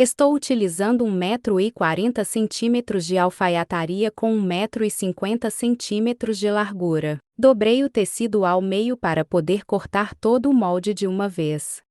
Estou utilizando 1,40 m de alfaiataria com 1,50 m de largura. Dobrei o tecido ao meio para poder cortar todo o molde de uma vez.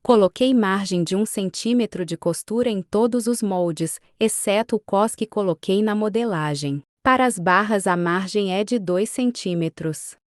Coloquei margem de 1 cm de costura em todos os moldes, exceto o cos que coloquei na modelagem. Para as barras a margem é de 2 cm.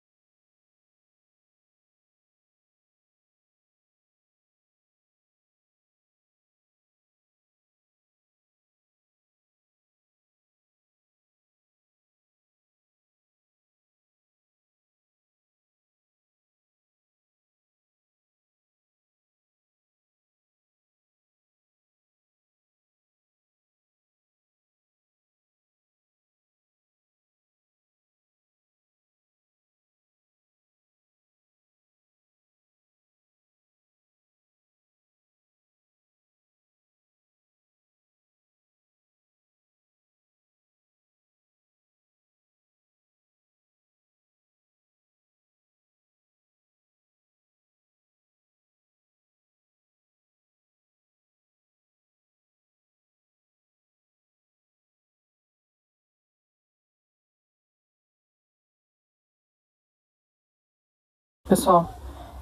Pessoal,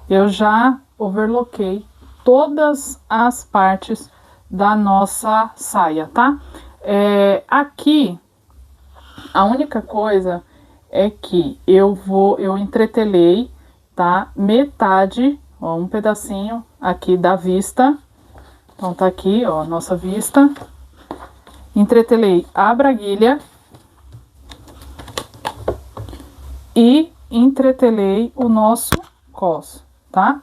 eu já overloquei todas as partes da nossa saia, tá? Aqui, a única coisa é que eu entretelei, tá? Metade, ó, um pedacinho aqui da vista. Então, tá aqui, ó, nossa vista. Entretelei a braguilha e entretelei o nosso cos, tá?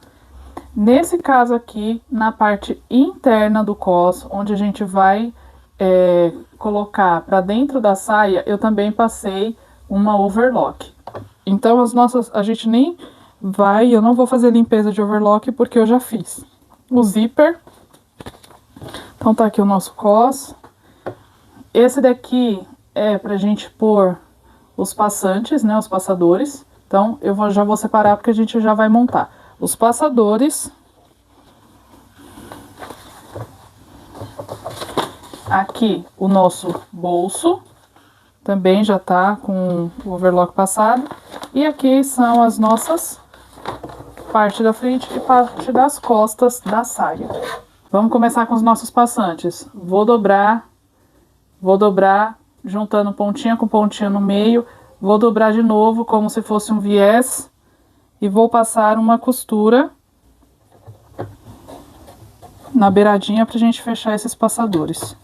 Nesse caso aqui, na parte interna do cos, onde a gente vai colocar para dentro da saia, eu também passei uma overlock. Então, a gente nem vai, eu não vou fazer limpeza de overlock porque eu já fiz o zíper. Então, tá aqui o nosso cos. Esse daqui é pra gente pôr os passantes, né, os passadores. Então, já vou separar porque a gente já vai montar os passadores. Aqui o nosso bolso, também já tá com o overlock passado. E aqui são as nossas parte da frente e parte das costas da saia. Vamos começar com os nossos passantes. Vou dobrar, juntando pontinha com pontinha no meio. Vou dobrar de novo, como se fosse um viés. E vou passar uma costura na beiradinha pra gente fechar esses passadores.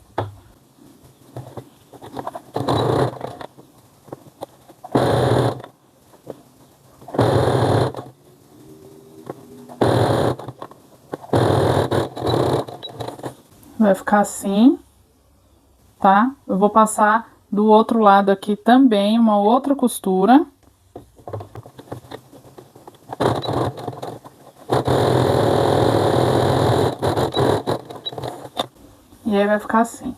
Vai ficar assim, tá? Eu vou passar do outro lado aqui também uma outra costura. E aí vai ficar assim.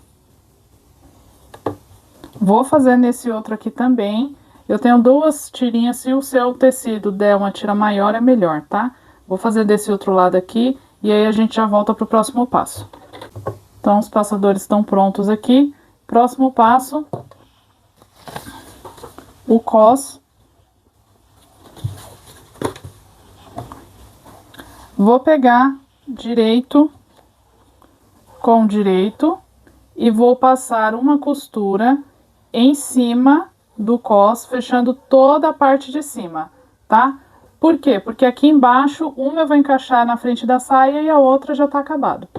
Vou fazer nesse outro aqui também. Eu tenho duas tirinhas, se o seu tecido der uma tira maior é melhor, tá? Vou fazer desse outro lado aqui e aí a gente já volta pro próximo passo. Então, os passadores estão prontos aqui. Próximo passo, o cos. Vou pegar direito com direito e vou passar uma costura em cima do cos, fechando toda a parte de cima, tá? Por quê? Porque aqui embaixo, uma eu vou encaixar na frente da saia e a outra já tá acabado.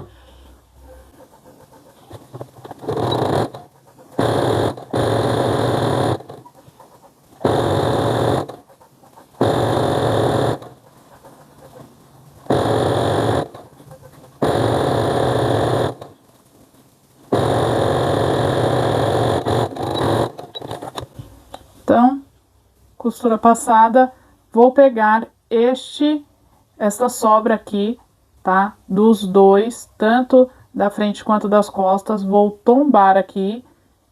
costura passada, vou pegar essa sobra aqui, tá? Dos dois, tanto da frente quanto das costas, vou tombar aqui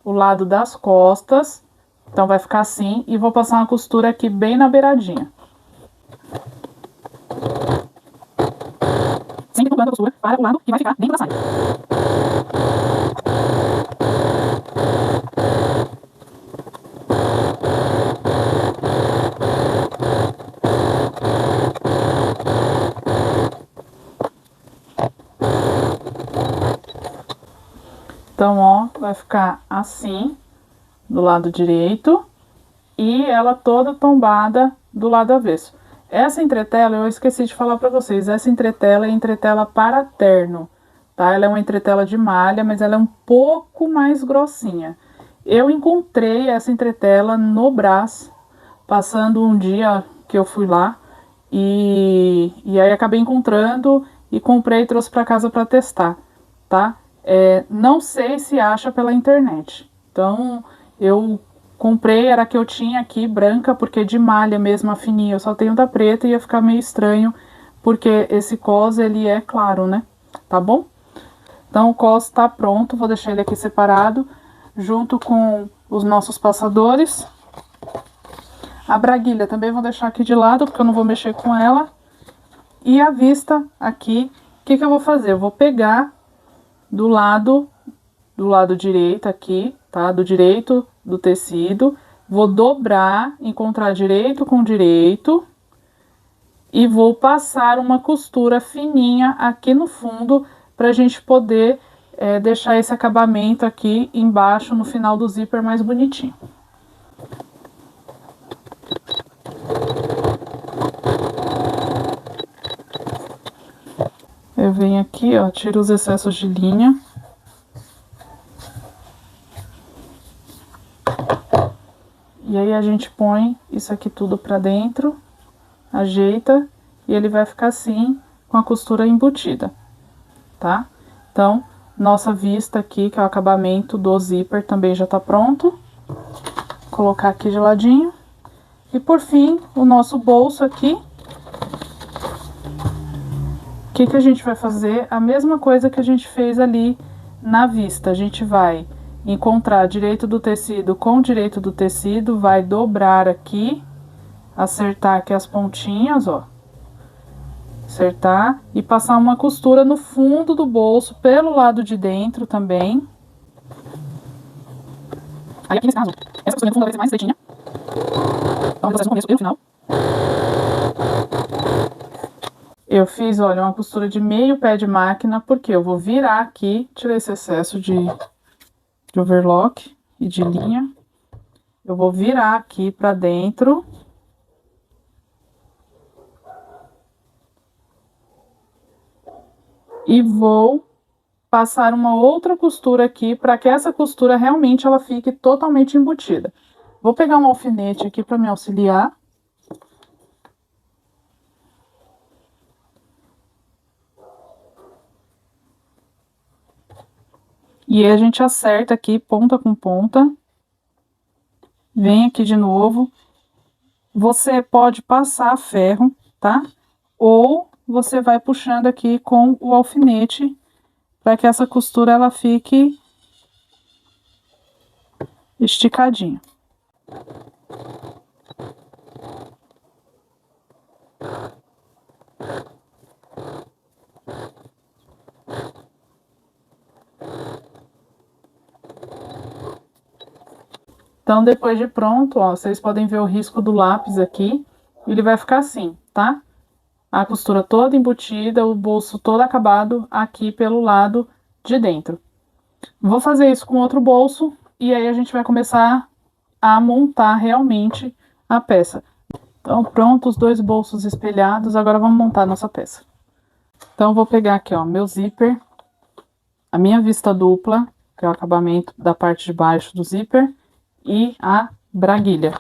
o lado das costas, então vai ficar assim, e vou passar uma costura aqui bem na beiradinha. Sempre tombando a costura para o lado que vai ficar dentro da saia. Então, ó, vai ficar assim, do lado direito, e ela toda tombada do lado avesso. Essa entretela, eu esqueci de falar pra vocês, essa entretela é entretela para terno, tá? Ela é uma entretela de malha, mas ela é um pouco mais grossinha. Eu encontrei essa entretela no Brás, passando um dia que eu fui lá, e aí acabei encontrando e comprei e trouxe pra casa pra testar, tá? Não sei se acha pela internet. Então, eu comprei, era a que eu tinha aqui, branca, porque de malha mesmo, a fininha, eu só tenho da preta e ia ficar meio estranho, porque esse cos, ele é claro, né? Tá bom? Então, o cos tá pronto, vou deixar ele aqui separado, junto com os nossos passadores. A braguilha também vou deixar aqui de lado, porque eu não vou mexer com ela. E a vista aqui, o que eu vou fazer? Eu vou pegar do lado direito aqui, tá? Do direito do tecido, vou dobrar, encontrar direito com direito e vou passar uma costura fininha aqui no fundo pra gente poder deixar esse acabamento aqui embaixo no final do zíper mais bonitinho. Eu venho aqui, ó, tiro os excessos de linha. E aí a gente põe isso aqui tudo pra dentro, ajeita, e ele vai ficar assim, com a costura embutida, tá? Então, nossa vista aqui, que é o acabamento do zíper, também já tá pronto. Vou colocar aqui de ladinho. E por fim, o nosso bolso aqui. O que a gente vai fazer? A mesma coisa que a gente fez ali na vista. A gente vai encontrar direito do tecido com direito do tecido, vai dobrar aqui, acertar aqui as pontinhas, ó. Acertar e passar uma costura no fundo do bolso, pelo lado de dentro também. Aí aqui nesse caso, essa costura no fundo vai ser mais estreitinha. Então, no começo e no final. Eu fiz, olha, uma costura de meio pé de máquina, porque eu vou virar aqui, tirar esse excesso de overlock e de linha. Eu vou virar aqui pra dentro. E vou passar uma outra costura aqui, para que essa costura realmente ela fique totalmente embutida. Vou pegar um alfinete aqui para me auxiliar. E aí a gente acerta aqui, ponta com ponta. Vem aqui de novo. Você pode passar ferro, tá? Ou você vai puxando aqui com o alfinete, para que essa costura ela fique esticadinha. Então, depois de pronto, ó, vocês podem ver o risco do lápis aqui. Ele vai ficar assim, tá? A costura toda embutida, o bolso todo acabado aqui pelo lado de dentro. Vou fazer isso com outro bolso e aí a gente vai começar a montar realmente a peça. Então, pronto, os dois bolsos espelhados, agora vamos montar a nossa peça. Então, vou pegar aqui, ó, meu zíper, a minha vista dupla, que é o acabamento da parte de baixo do zíper, e a braguilha.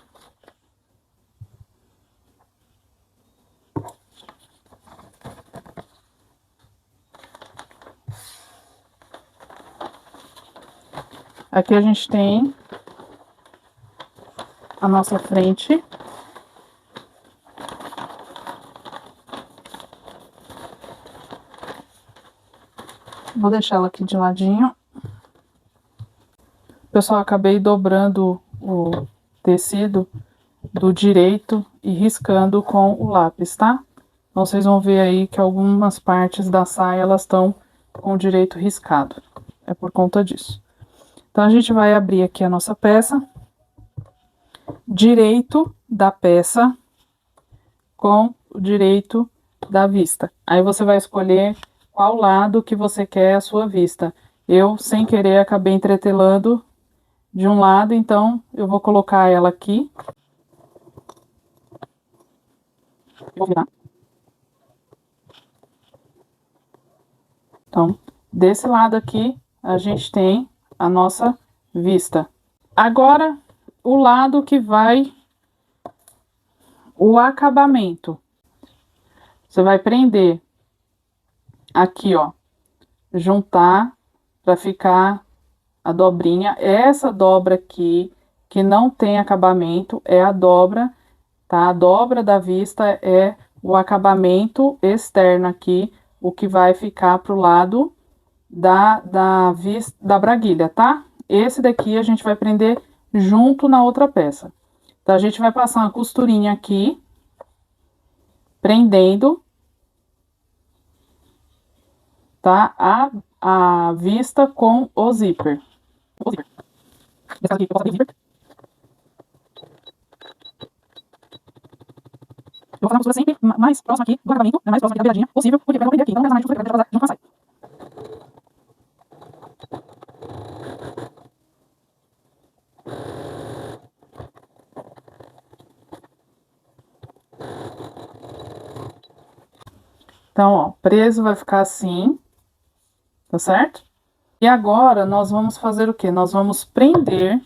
Aqui a gente tem a nossa frente, Vou deixar ela aqui de ladinho. Pessoal, acabei dobrando o tecido do direito e riscando com o lápis, tá? Então, vocês vão ver aí que algumas partes da saia, elas estão com o direito riscado. É por conta disso. Então, a gente vai abrir aqui a nossa peça. Direito da peça com o direito da vista. Aí, você vai escolher qual lado que você quer a sua vista. Eu, sem querer, acabei entretelando de um lado, então, eu vou colocar ela aqui. Vou virar. Então, desse lado aqui, a gente tem a nossa vista. Agora, o lado que vai o acabamento. Você vai prender aqui, ó, juntar para ficar a dobrinha. Essa dobra aqui, que não tem acabamento, é a dobra, tá? A dobra da vista é o acabamento externo aqui, o que vai ficar pro lado da braguilha, tá? Esse daqui a gente vai prender junto na outra peça. Então, a gente vai passar uma costurinha aqui, prendendo, tá? A vista com o zíper. Esse aqui, eu posso abrir o zíper. Eu vou fazer uma costura sempre mais próxima aqui do acabamento, mais próxima aqui da beiradinha possível, porque para não prender aqui. Então, não tem mais de costura, junto com a saia. Então, ó, preso vai ficar assim, tá certo? E agora, nós vamos fazer o quê? Nós vamos prender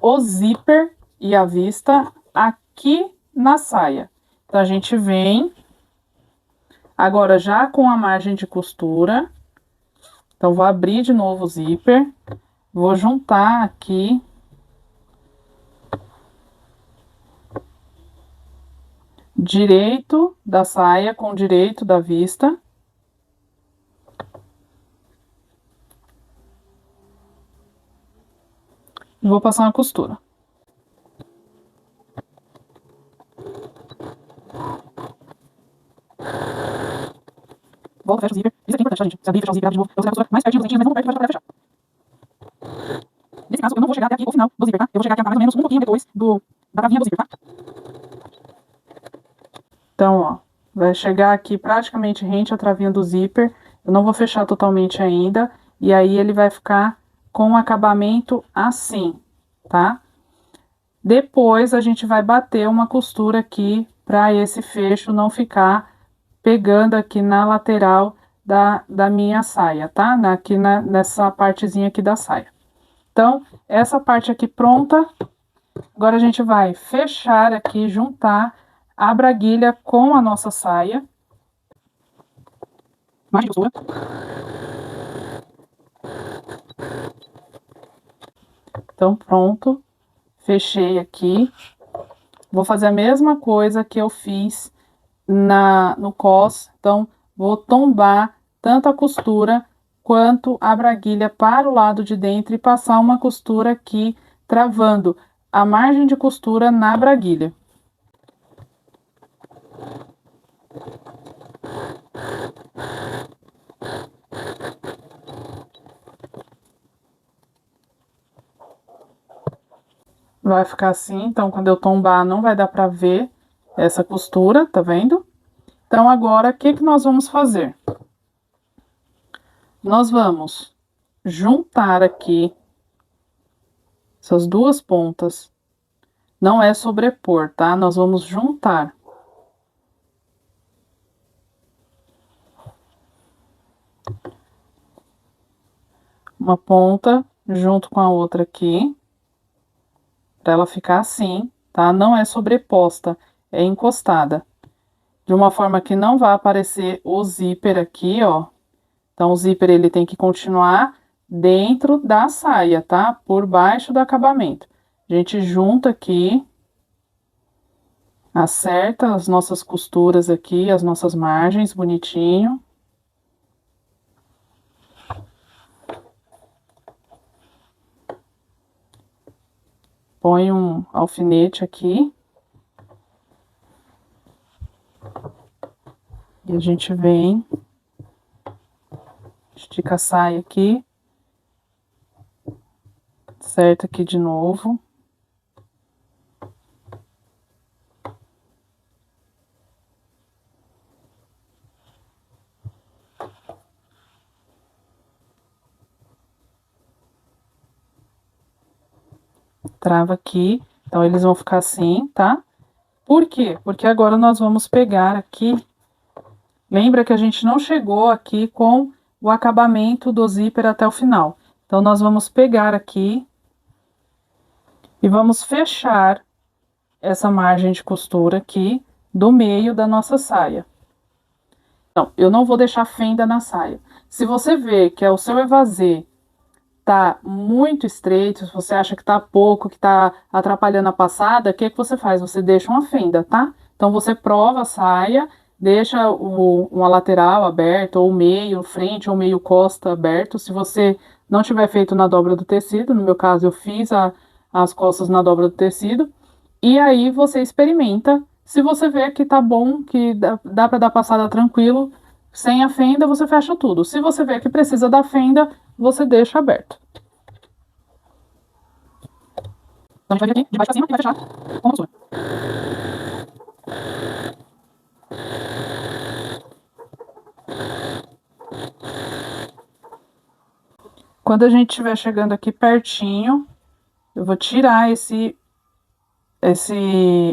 o zíper e a vista aqui na saia. Então, a gente vem, agora já com a margem de costura. Então, vou abrir de novo o zíper, vou juntar aqui. Direito da saia com direito da vista. E vou passar uma costura. Volta, fecha o zíper. Isso aqui é importante, tá, gente? Se abrir e fechar o zíper, de novo, eu vou fazer a costura mais pertinho dos dentinhos, mas não muito perto para fechar. Nesse caso, eu não vou chegar até aqui o final do zíper, tá? Eu vou chegar aqui mais ou menos um pouquinho depois da travinha do zíper, tá? Então, ó, vai chegar aqui praticamente rente à travinha do zíper. Eu não vou fechar totalmente ainda. E aí, ele vai ficar com o acabamento assim, tá? Depois, a gente vai bater uma costura aqui para esse fecho não ficar pegando aqui na lateral da minha saia, tá? Nessa partezinha aqui da saia. Então, essa parte aqui pronta. Agora, a gente vai fechar aqui, juntar a braguilha com a nossa saia. Mais de costura. Então, pronto. Fechei aqui. Vou fazer a mesma coisa que eu fiz no cos. Então, vou tombar tanto a costura quanto a braguilha para o lado de dentro e passar uma costura aqui, travando a margem de costura na braguilha. Vai ficar assim, então quando eu tombar não vai dar pra ver essa costura, tá vendo? Então agora, o que que nós vamos fazer? Nós vamos juntar aqui essas duas pontas. Não é sobrepor, tá? Nós vamos juntar. Uma ponta junto com a outra aqui. Pra ela ficar assim, tá? Não é sobreposta, é encostada. De uma forma que não vai aparecer o zíper aqui, ó. Então, o zíper, ele tem que continuar dentro da saia, tá? Por baixo do acabamento. A gente junta aqui, acerta as nossas costuras aqui, as nossas margens, bonitinho. põe um alfinete aqui. E a gente vem, estica a saia aqui, acerta aqui de novo. Trava aqui, então eles vão ficar assim, tá? Por quê? Porque agora nós vamos pegar aqui. Lembra que a gente não chegou aqui com o acabamento do zíper até o final. Então, nós vamos pegar aqui e vamos fechar essa margem de costura aqui do meio da nossa saia. Então, eu não vou deixar fenda na saia. Se você vê que o seu evasê tá muito estreito, se você acha que tá pouco, que tá atrapalhando a passada, o que você faz? Você deixa uma fenda, tá? Então, você prova a saia, deixa uma lateral aberta, ou meio frente, ou meio costa aberto. Se você não tiver feito na dobra do tecido, no meu caso eu fiz as costas na dobra do tecido, e aí você experimenta. Se você vê que tá bom, que dá para dar passada tranquilo, sem a fenda, você fecha tudo. Se você vê que precisa da fenda, você deixa aberto. Então, a gente vai vir aqui de baixo pra cima e vai fechar com a costura. Quando a gente estiver chegando aqui pertinho, eu vou tirar esse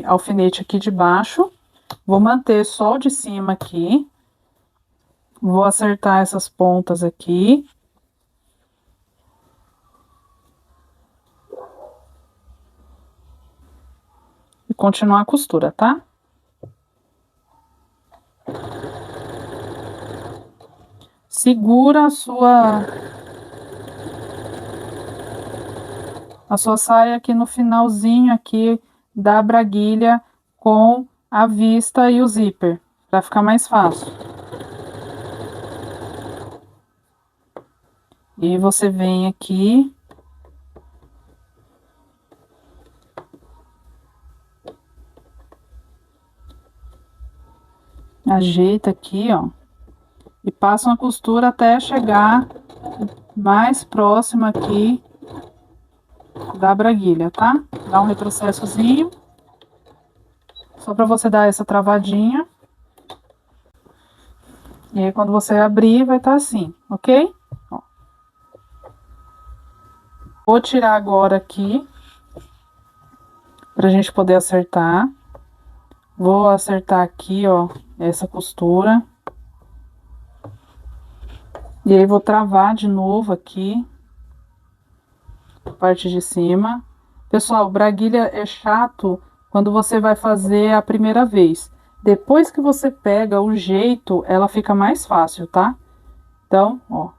alfinete aqui de baixo, vou manter só o de cima aqui, vou acertar essas pontas aqui. E continuar a costura, tá? Segura a sua saia aqui no finalzinho aqui da braguilha com a vista e o zíper, para ficar mais fácil. E você vem aqui. Ajeita aqui, ó. E passa uma costura até chegar mais próximo aqui da braguilha, tá? Dá um retrocessozinho. Só para você dar essa travadinha. E aí, quando você abrir, vai estar assim, ok? Ó. Vou tirar agora aqui, pra gente poder acertar. Vou acertar aqui, ó, essa costura. E aí, vou travar de novo aqui, a parte de cima. Pessoal, braguilha é chato quando você vai fazer a primeira vez. Depois que você pega o jeito, ela fica mais fácil, tá? Então, ó,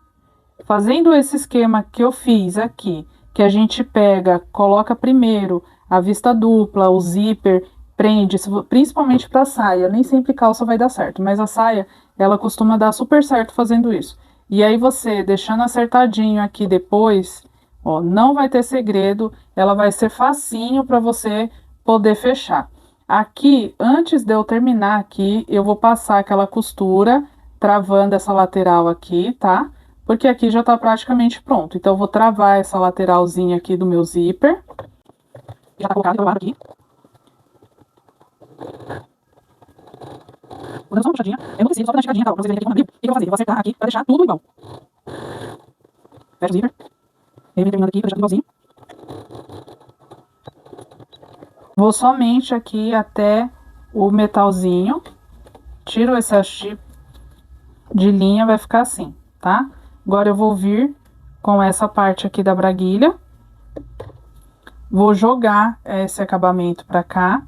fazendo esse esquema que eu fiz aqui, que a gente pega, coloca primeiro a vista dupla, o zíper, prende, principalmente para saia, nem sempre calça vai dar certo, mas a saia, ela costuma dar super certo fazendo isso. E aí você, deixando acertadinho aqui depois, ó, não vai ter segredo, ela vai ser facinho para você poder fechar. Aqui, antes de eu terminar aqui, eu vou passar aquela costura, travando essa lateral aqui, tá? Porque aqui já tá praticamente pronto. Então, eu vou travar essa lateralzinha aqui do meu zíper. Já tá colocado, eu abro aqui. Vou dando só uma puxadinha. Eu não preciso, só pra dar uma esticadinha, tá? Pra vocês verem aqui como abriu. O que eu vou fazer? Eu vou acertar aqui pra deixar tudo igual. Fecha o zíper. E vem terminando aqui pra deixar tudo igualzinho. Vou somente aqui até o metalzinho. Tiro esse haste de linha, vai ficar assim, tá? Agora eu vou vir com essa parte aqui da braguilha. Vou jogar esse acabamento pra cá,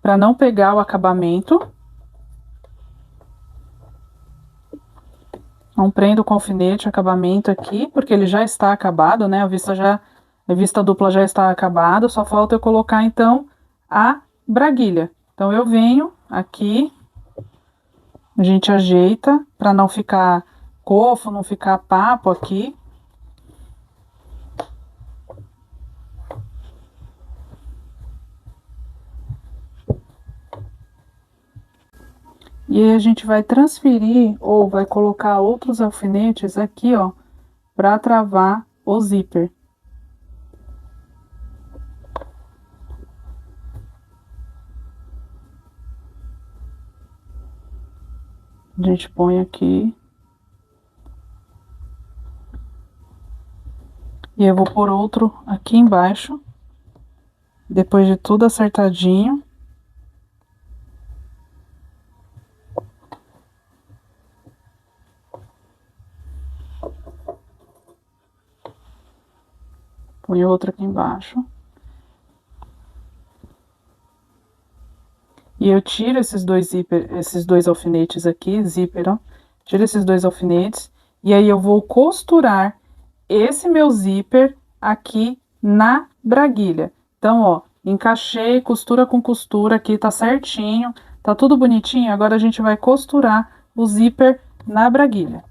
pra não pegar o acabamento. Não prendo com alfinete o acabamento aqui, porque ele já está acabado, né? A vista dupla já está acabada, só falta eu colocar, então, a braguilha. Então, eu venho aqui, a gente ajeita, pra não ficar cofo, não ficar papo aqui. E aí a gente vai transferir ou vai colocar outros alfinetes aqui, ó, para travar o zíper. A gente põe aqui. E eu vou pôr outro aqui embaixo, depois de tudo acertadinho. Põe outro aqui embaixo. E eu tiro esses dois alfinetes aqui, zíper, ó. Tiro esses dois alfinetes. E aí eu vou costurar esse meu zíper aqui na braguilha. Então, ó, encaixei, costura com costura aqui, tá certinho. Tá tudo bonitinho. Agora a gente vai costurar o zíper na braguilha.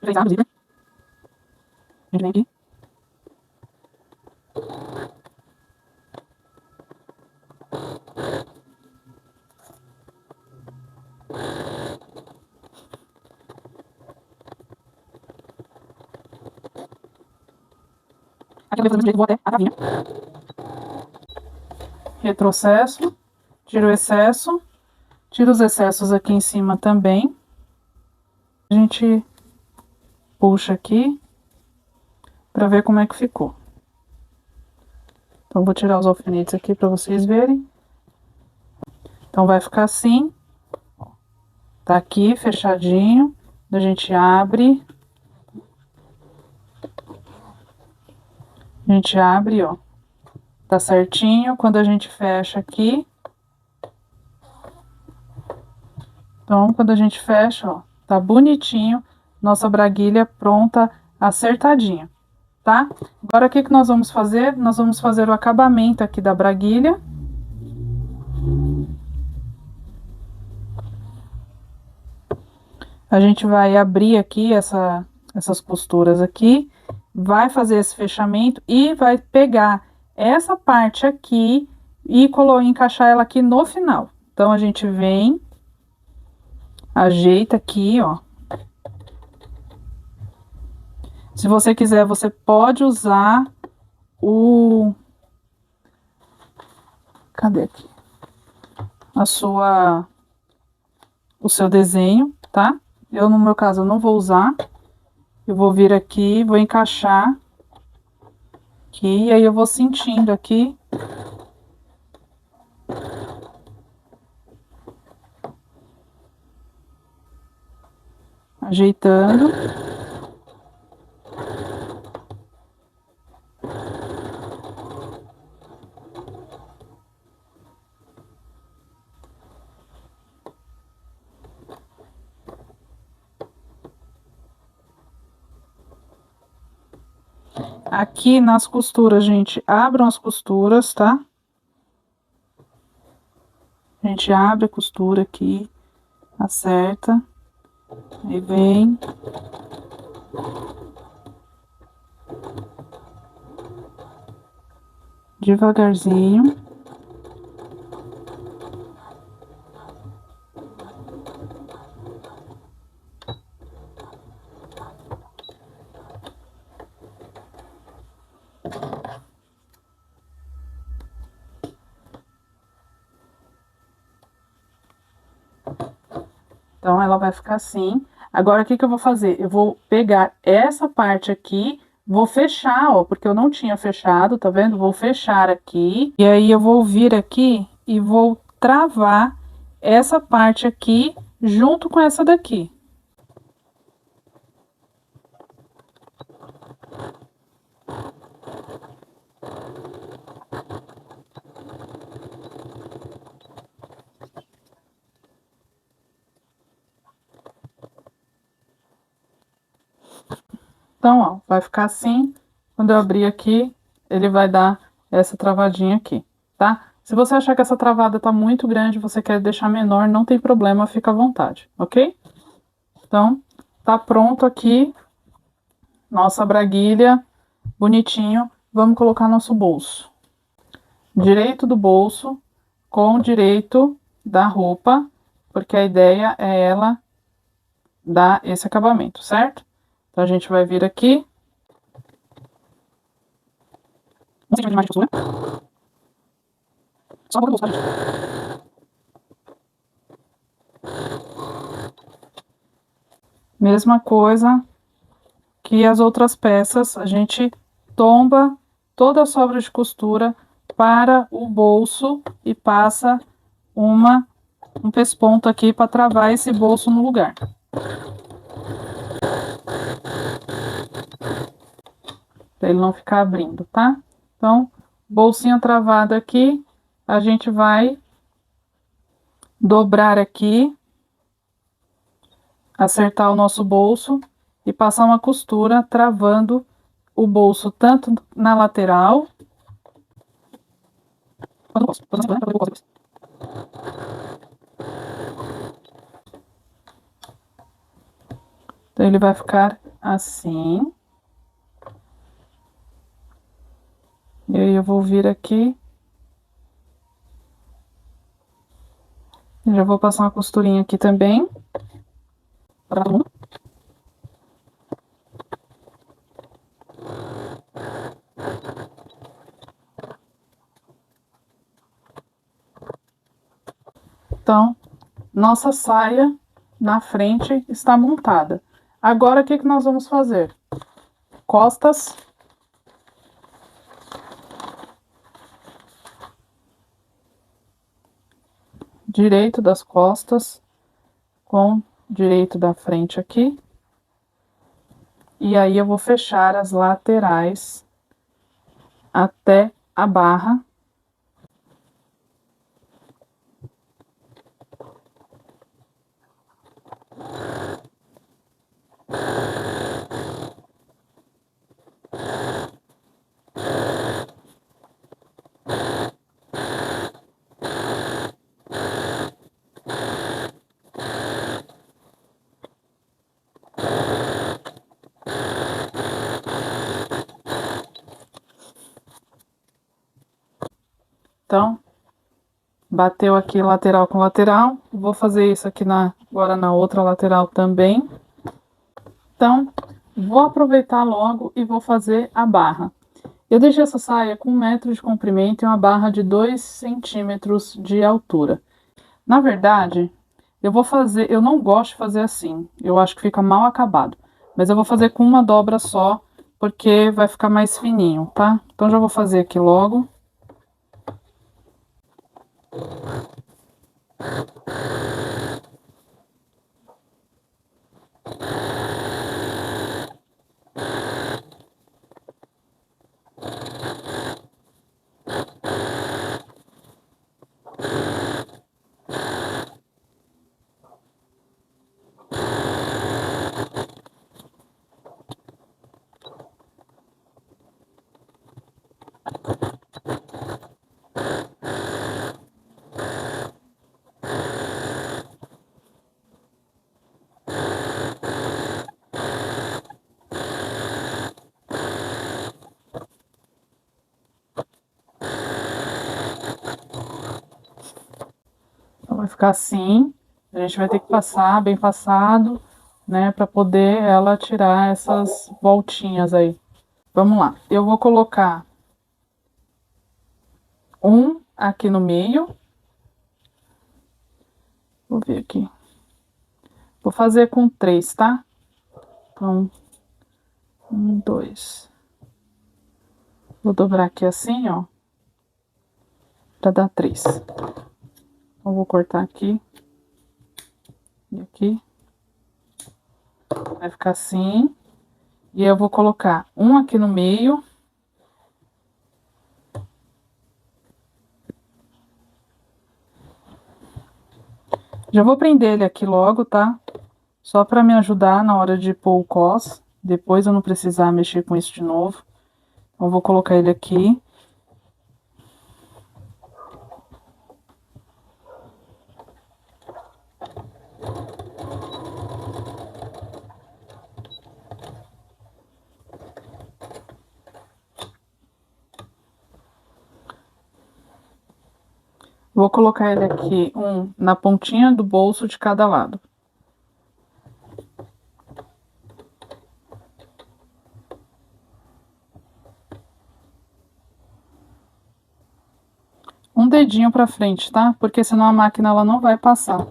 A gente vem aqui. Aqui eu vou fazer direito, vou até a travinha. Retrocesso, tiro o excesso, tiro os excessos aqui em cima também. A gente puxa aqui para ver como é que ficou. Então, vou tirar os alfinetes aqui para vocês verem. Então, vai ficar assim. Tá aqui, fechadinho. A gente abre. A gente abre, ó. Tá certinho. Quando a gente fecha aqui. Então, quando a gente fecha, ó, tá bonitinho. Nossa braguilha pronta, acertadinha, tá? Agora, o que que nós vamos fazer? Nós vamos fazer o acabamento aqui da braguilha. A gente vai abrir aqui essas costuras aqui, vai fazer esse fechamento e vai pegar essa parte aqui e encaixar ela aqui no final. Então, a gente vem, ajeita aqui, ó. Se você quiser, você pode usar o... Cadê aqui? O seu desenho, tá? Eu, no meu caso, eu não vou usar. Eu vou vir aqui, vou encaixar aqui, e aí eu vou sentindo aqui. Ajeitando. Aqui nas costuras, gente, abram as costuras, tá? A gente abre a costura aqui, acerta, aí vem. Devagarzinho. Então, ela vai ficar assim. Agora, o que que eu vou fazer? Eu vou pegar essa parte aqui, vou fechar, ó, porque eu não tinha fechado, tá vendo? Vou fechar aqui, e aí eu vou vir aqui e vou travar essa parte aqui junto com essa daqui. Então, ó, vai ficar assim. Quando eu abrir aqui, ele vai dar essa travadinha aqui, tá? Se você achar que essa travada tá muito grande, você quer deixar menor, não tem problema, fica à vontade, ok? Então, tá pronto aqui nossa braguilha, bonitinho. Vamos colocar nosso bolso. Direito do bolso com direito da roupa. porque a ideia é ela dar esse acabamento, certo? Então, a gente vai vir aqui. Um centímetro de mais de costura. Só vou bolso, tá, gente? Mesma coisa que as outras peças, a gente tomba toda a sobra de costura para o bolso e passa um pesponto aqui para travar esse bolso no lugar. Para ele não ficar abrindo, tá? Então, bolsinho travado aqui, a gente vai dobrar aqui, acertar o nosso bolso e passar uma costura travando o bolso tanto na lateral quanto no bolso. Então, ele vai ficar assim. E aí, eu vou vir aqui. Já vou passar uma costurinha aqui também. Pra todo mundo. Então, nossa saia na frente está montada. Agora, o que nós vamos fazer? Costas. Direito das costas com direito da frente aqui. E aí, eu vou fechar as laterais até a barra. Então, bateu aqui lateral com lateral. Vou fazer isso aqui agora na outra lateral também. Então, vou aproveitar logo e vou fazer a barra. Eu deixei essa saia com 1 metro de comprimento e uma barra de 2 centímetros de altura. Na verdade, eu não gosto de fazer assim. Eu acho que fica mal acabado. Mas eu vou fazer com uma dobra só, porque vai ficar mais fininho, tá? Então, já vou fazer aqui logo. Então, vai ficar assim. A gente vai ter que passar bem passado, né, para poder ela tirar essas voltinhas aí. Vamos lá. Eu vou colocar um aqui no meio. Vou ver aqui. Vou fazer com 3, tá? Então, 1, 2. Vou dobrar aqui assim, ó, para dar 3. Então, vou cortar aqui e aqui. Vai ficar assim. E eu vou colocar um aqui no meio. Já vou prender ele aqui logo, tá? Só para me ajudar na hora de pôr o cos. Depois eu não precisar mexer com isso de novo. Então, eu vou colocar ele aqui. Vou colocar ele aqui, na pontinha do bolso de cada lado. Um dedinho pra frente, tá? Porque senão a máquina ela não vai passar.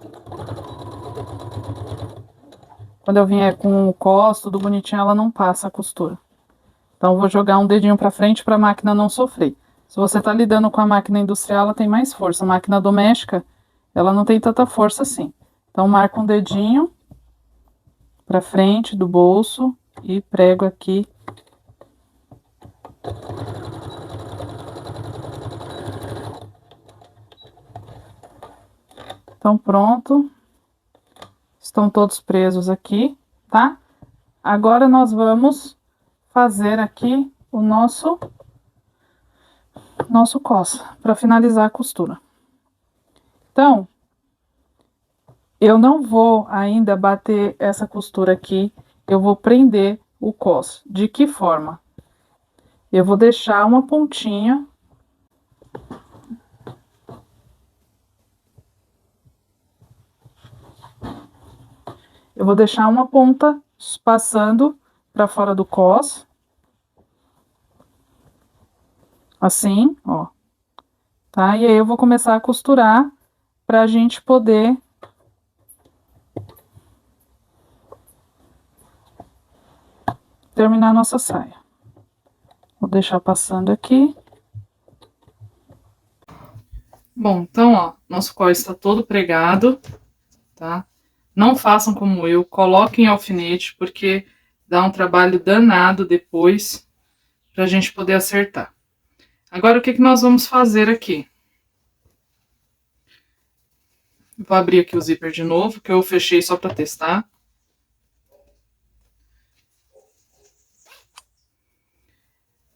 Quando eu vier com o cos, tudo bonitinho, ela não passa a costura. Então, eu vou jogar um dedinho pra frente pra máquina não sofrer. Se você tá lidando com a máquina industrial, ela tem mais força. A máquina doméstica, ela não tem tanta força assim. Então, marco um dedinho pra frente do bolso e prego aqui. Então, pronto. Estão todos presos aqui, tá? Agora, nós vamos fazer aqui o nosso cos, para finalizar a costura. Então, eu não vou ainda bater essa costura aqui, eu vou prender o cos. De que forma? Eu vou deixar uma pontinha. Eu vou deixar uma ponta passando para fora do cos. Assim, ó. Tá? E aí eu vou começar a costurar pra gente poder terminar a nossa saia. Vou deixar passando aqui. Bom, então, ó, nosso cos está todo pregado, tá? Não façam como eu, coloquem alfinete, porque dá um trabalho danado depois pra gente poder acertar. Agora, o que nós vamos fazer aqui? Vou abrir aqui o zíper de novo, que eu fechei só pra testar.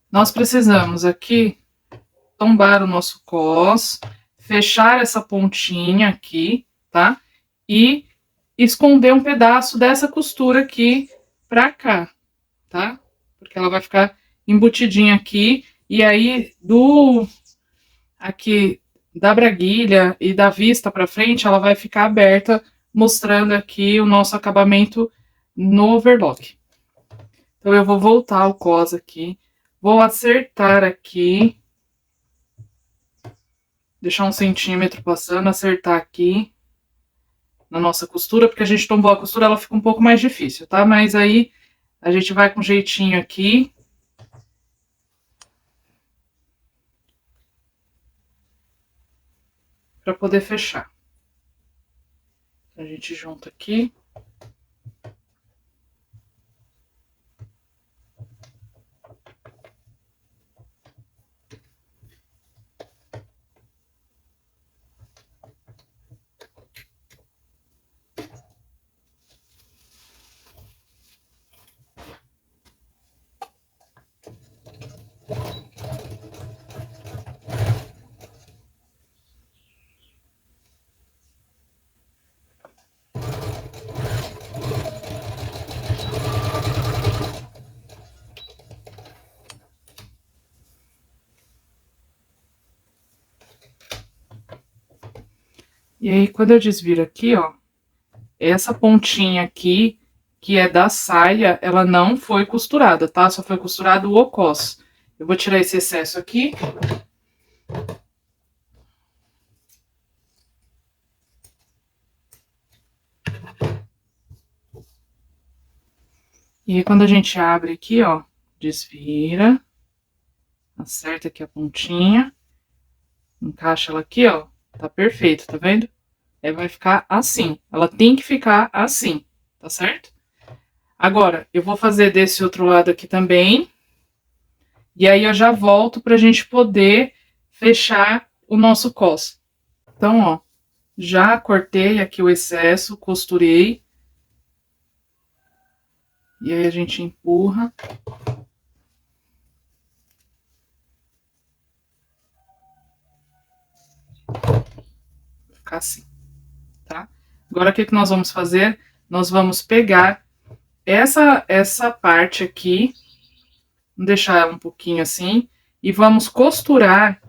Nós precisamos aqui tombar o nosso cos, fechar essa pontinha aqui, tá? E esconder um pedaço dessa costura aqui pra cá, tá? Porque ela vai ficar embutidinha aqui, e aí aqui da braguilha e da vista pra frente, ela vai ficar aberta, mostrando aqui o nosso acabamento no overlock. Então, eu vou voltar o cos aqui, vou acertar aqui, deixar 1 centímetro passando, acertar aqui na nossa costura, porque a gente tombou a costura, ela fica um pouco mais difícil, tá? Mas aí a gente vai com jeitinho aqui. Pra poder fechar. A gente junta aqui. E aí, quando eu desviro aqui, ó, essa pontinha aqui, que é da saia, ela não foi costurada, tá? Só foi costurado o cos. Eu vou tirar esse excesso aqui. E aí, quando a gente abre aqui, ó, desvira, acerta aqui a pontinha, encaixa ela aqui, ó, tá perfeito, tá vendo? Aí vai ficar assim, ela tem que ficar assim, tá certo? Agora, eu vou fazer desse outro lado aqui também, e aí eu já volto pra gente poder fechar o nosso cos. Então, ó, já cortei aqui o excesso, costurei. E aí a gente empurra. Vai ficar assim, tá? Agora, o que nós vamos fazer? Nós vamos pegar essa parte aqui, vamos deixar ela um pouquinho assim, e vamos costurar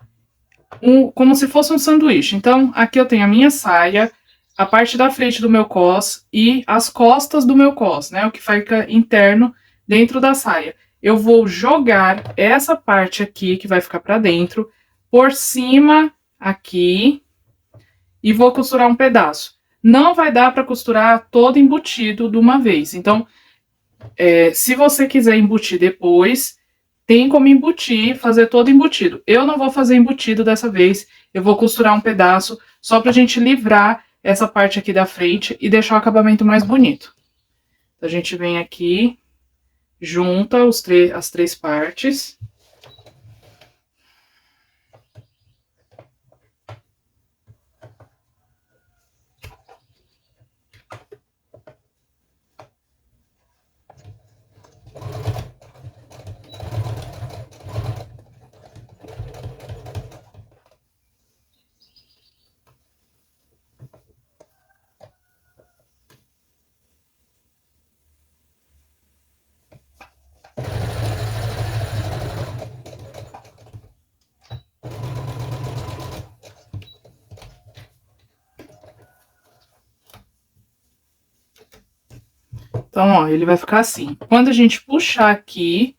como se fosse um sanduíche. Então, aqui eu tenho a minha saia, a parte da frente do meu cos e as costas do meu cos, né? O que fica interno dentro da saia. Eu vou jogar essa parte aqui, que vai ficar pra dentro, por cima aqui, e vou costurar um pedaço. Não vai dar pra costurar todo embutido de uma vez. Então, se você quiser embutir depois, tem como embutir, fazer todo embutido. Eu não vou fazer embutido dessa vez, eu vou costurar um pedaço, só pra gente livrar essa parte aqui da frente e deixar o acabamento mais bonito. Então, a gente vem aqui, junta as três partes. Então, ó, ele vai ficar assim. Quando a gente puxar aqui,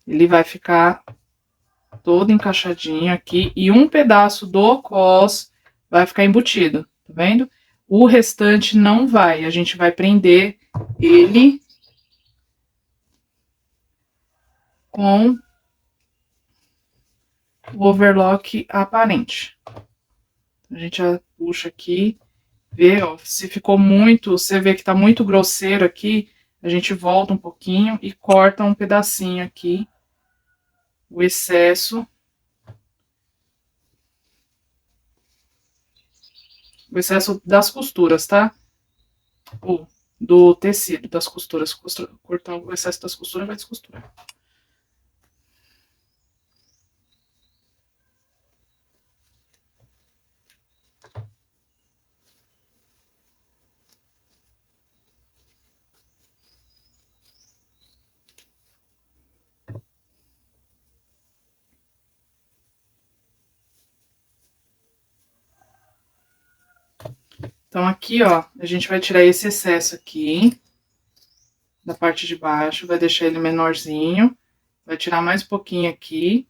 ele vai ficar todo encaixadinho aqui. E um pedaço do cos vai ficar embutido, tá vendo? O restante não vai. A gente vai prender ele com o overlock aparente. A gente já puxa aqui, vê, ó, se ficou muito, você vê que tá muito grosseiro aqui, a gente volta um pouquinho e corta um pedacinho aqui, o excesso das costuras, tá? Ou do tecido, das costuras. Cortar o excesso das costuras, vai descosturar. Então, aqui, ó, a gente vai tirar esse excesso aqui, da parte de baixo, vai deixar ele menorzinho, vai tirar mais um pouquinho aqui.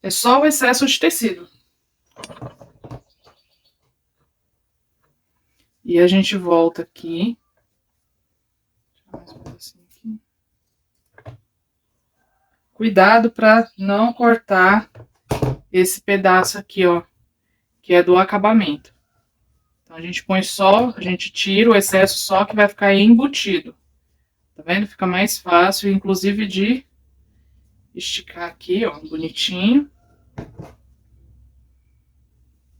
É só o excesso de tecido. E a gente volta aqui. Mais um pedacinho aqui. Cuidado para não cortar esse pedaço aqui, ó, que é do acabamento. Então, a gente põe só, a gente tira o excesso só que vai ficar embutido. Tá vendo? Fica mais fácil, inclusive, de esticar aqui, ó, bonitinho.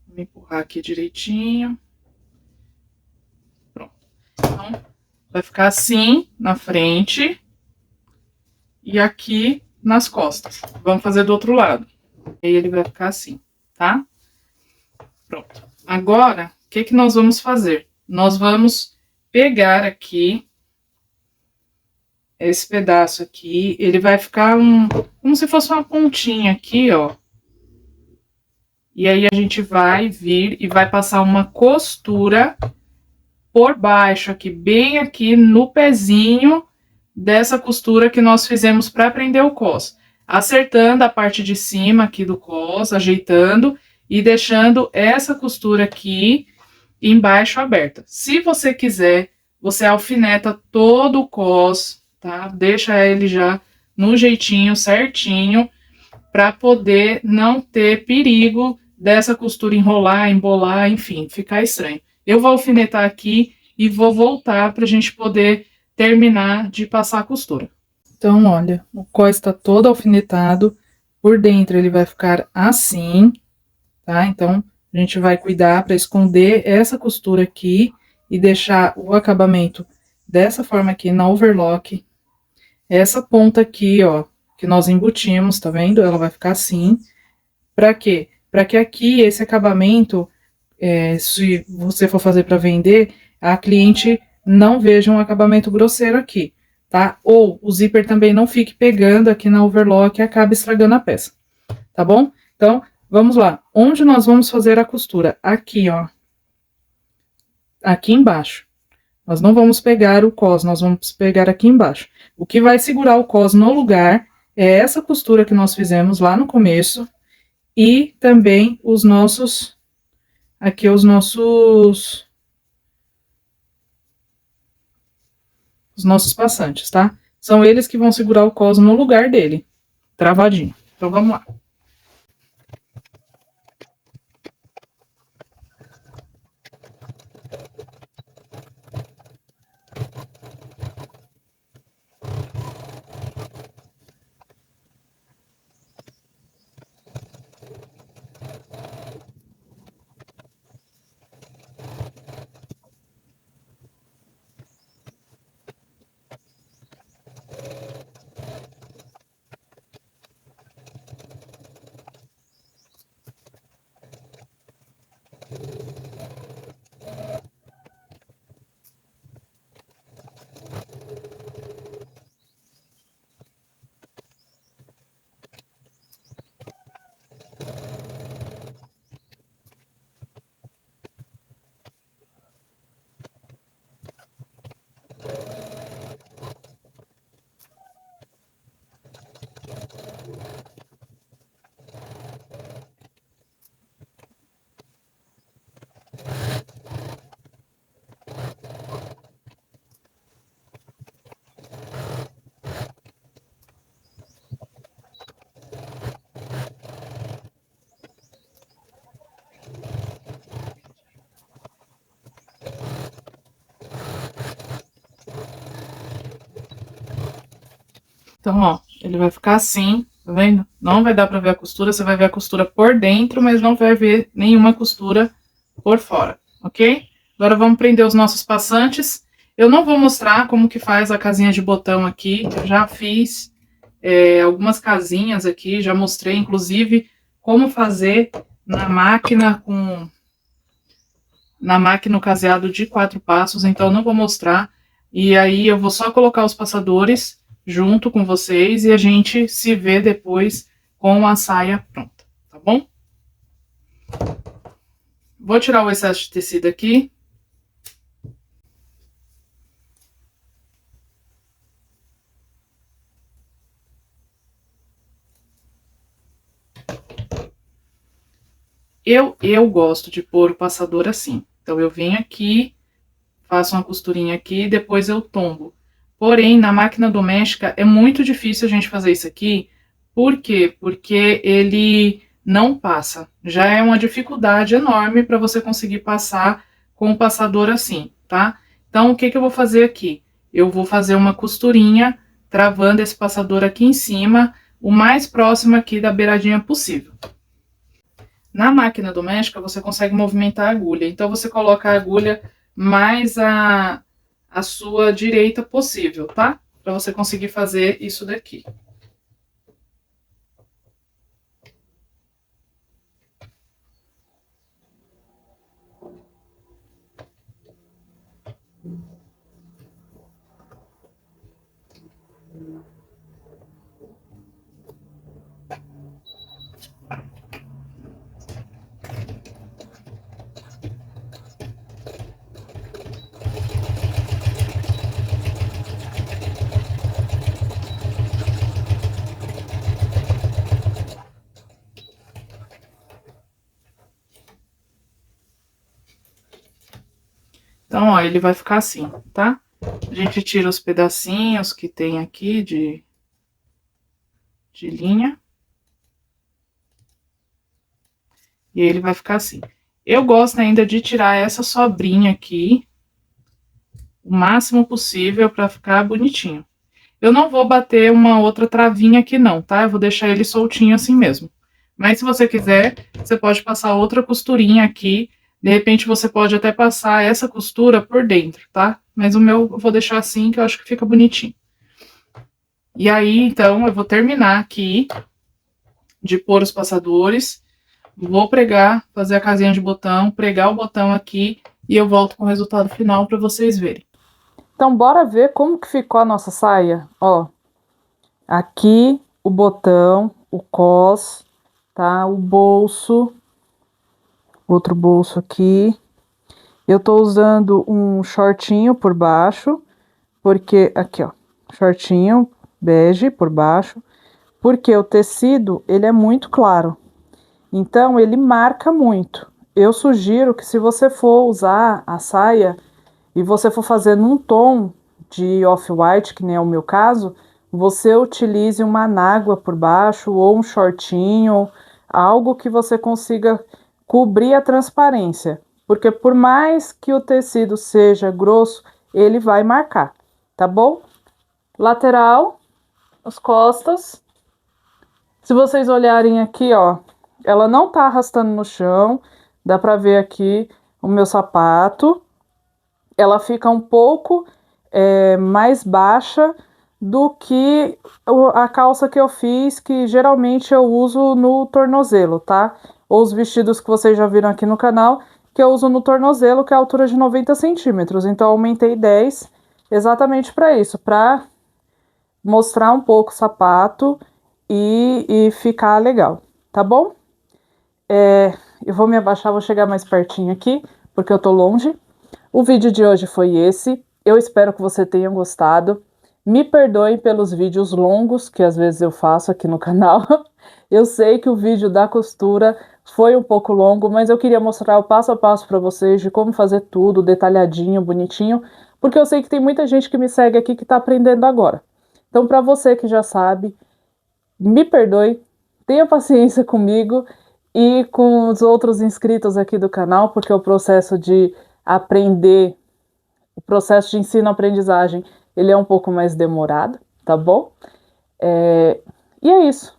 Vou empurrar aqui direitinho. Pronto. Então, vai ficar assim na frente e aqui nas costas. Vamos fazer do outro lado. E aí ele vai ficar assim, tá? Pronto. Agora, o que que nós vamos fazer? Nós vamos pegar aqui esse pedaço aqui, ele vai ficar como se fosse uma pontinha aqui, ó. E aí a gente vai vir e vai passar uma costura por baixo aqui, bem aqui no pezinho dessa costura que nós fizemos para prender o cos. Acertando a parte de cima aqui do cos, ajeitando e deixando essa costura aqui embaixo aberta. Se você quiser, você alfineta todo o cos, tá? Deixa ele já no jeitinho certinho, para poder não ter perigo dessa costura enrolar, embolar, enfim, ficar estranho. Eu vou alfinetar aqui e vou voltar pra gente poder terminar de passar a costura. Então, olha, o cos está todo alfinetado, por dentro ele vai ficar assim, tá? Então, a gente vai cuidar para esconder essa costura aqui e deixar o acabamento dessa forma aqui na overlock. Essa ponta aqui, ó, que nós embutimos, tá vendo? Ela vai ficar assim. Pra quê? Pra que aqui esse acabamento, se você for fazer para vender, a cliente não veja um acabamento grosseiro aqui. tá? Ou o zíper também não fique pegando aqui na overlock e acabe estragando a peça, tá bom? Então, vamos lá. Onde nós vamos fazer a costura? Aqui, ó. Aqui embaixo. Nós não vamos pegar o cos, nós vamos pegar aqui embaixo. O que vai segurar o cos no lugar é essa costura que nós fizemos lá no começo e também os nossos, aqui os nossos passantes, tá? São eles que vão segurar o cos no lugar dele, travadinho. Então, vamos lá. Então, ó, ele vai ficar assim, tá vendo? Não vai dar pra ver a costura, você vai ver a costura por dentro, mas não vai ver nenhuma costura por fora, ok? Agora vamos prender os nossos passantes. Eu não vou mostrar como que faz a casinha de botão aqui, eu já fiz algumas casinhas aqui, já mostrei, inclusive, como fazer na máquina o caseado de 4 passos, então não vou mostrar. E aí eu vou só colocar os passadores junto com vocês e a gente se vê depois com a saia pronta, tá bom? Vou tirar o excesso de tecido aqui. Eu gosto de pôr o passador assim. Então, eu venho aqui, faço uma costurinha aqui e depois eu tombo. Porém, na máquina doméstica é muito difícil a gente fazer isso aqui. Por quê? Porque ele não passa. Já é uma dificuldade enorme para você conseguir passar com o passador assim, tá? Então, o que que eu vou fazer aqui? Eu vou fazer uma costurinha, travando esse passador aqui em cima, o mais próximo aqui da beiradinha possível. Na máquina doméstica, você consegue movimentar a agulha. Então, você coloca a agulha mais à sua direita possível, tá? Para você conseguir fazer isso daqui. Então, ó, ele vai ficar assim, tá? A gente tira os pedacinhos que tem aqui de linha. E ele vai ficar assim. Eu gosto ainda de tirar essa sobrinha aqui, o máximo possível, pra ficar bonitinho. Eu não vou bater uma outra travinha aqui não, tá? Eu vou deixar ele soltinho assim mesmo. Mas se você quiser, você pode passar outra costurinha aqui. De repente, você pode até passar essa costura por dentro, tá? Mas o meu eu vou deixar assim, que eu acho que fica bonitinho. E aí, então, eu vou terminar aqui de pôr os passadores. Vou pregar, fazer a casinha de botão, pregar o botão aqui e eu volto com o resultado final para vocês verem. Então, bora ver como que ficou a nossa saia, ó. Aqui o botão, o cos, tá? O bolso, outro bolso aqui. Eu tô usando um shortinho por baixo, porque aqui, ó, shortinho bege por baixo, porque o tecido, ele é muito claro. Então, ele marca muito. Eu sugiro que se você for usar a saia e você for fazer num tom de off-white, que nem é o meu caso, você utilize uma anágua por baixo ou um shortinho, algo que você consiga cobrir a transparência. Porque por mais que o tecido seja grosso, ele vai marcar, tá bom? Lateral, as costas. Se vocês olharem aqui, ó, ela não tá arrastando no chão, dá pra ver aqui o meu sapato. Ela fica um pouco mais baixa do que a calça que eu fiz, que geralmente eu uso no tornozelo, tá? Ou os vestidos que vocês já viram aqui no canal, que eu uso no tornozelo, que é a altura de 90 centímetros. Então, eu aumentei 10 exatamente para isso, para mostrar um pouco o sapato e ficar legal, tá bom? Eu vou me abaixar, vou chegar mais pertinho aqui, porque eu tô longe. O vídeo de hoje foi esse. Eu espero que você tenha gostado. Me perdoem pelos vídeos longos que às vezes eu faço aqui no canal. Eu sei que o vídeo da costura foi um pouco longo, mas eu queria mostrar o passo a passo para vocês de como fazer tudo detalhadinho, bonitinho, porque eu sei que tem muita gente que me segue aqui que está aprendendo agora. Então, para você que já sabe, me perdoe, tenha paciência comigo e com os outros inscritos aqui do canal, porque o processo de aprender, o processo de ensino-aprendizagem, ele é um pouco mais demorado, tá bom? E é isso.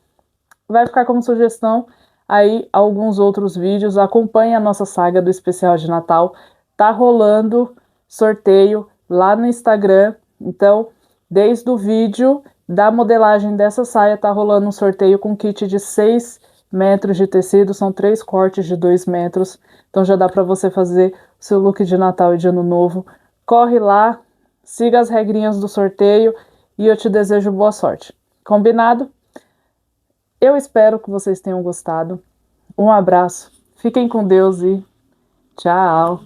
Vai ficar como sugestão aí alguns outros vídeos. Acompanhe a nossa saga do especial de Natal. Tá rolando sorteio lá no Instagram. Então, desde o vídeo da modelagem dessa saia, tá rolando um sorteio com kit de 6 metros de tecido. São 3 cortes de 2 metros. Então, já dá para você fazer o seu look de Natal e de Ano Novo. Corre lá, siga as regrinhas do sorteio e eu te desejo boa sorte. Combinado? Eu espero que vocês tenham gostado. Um abraço, fiquem com Deus e tchau!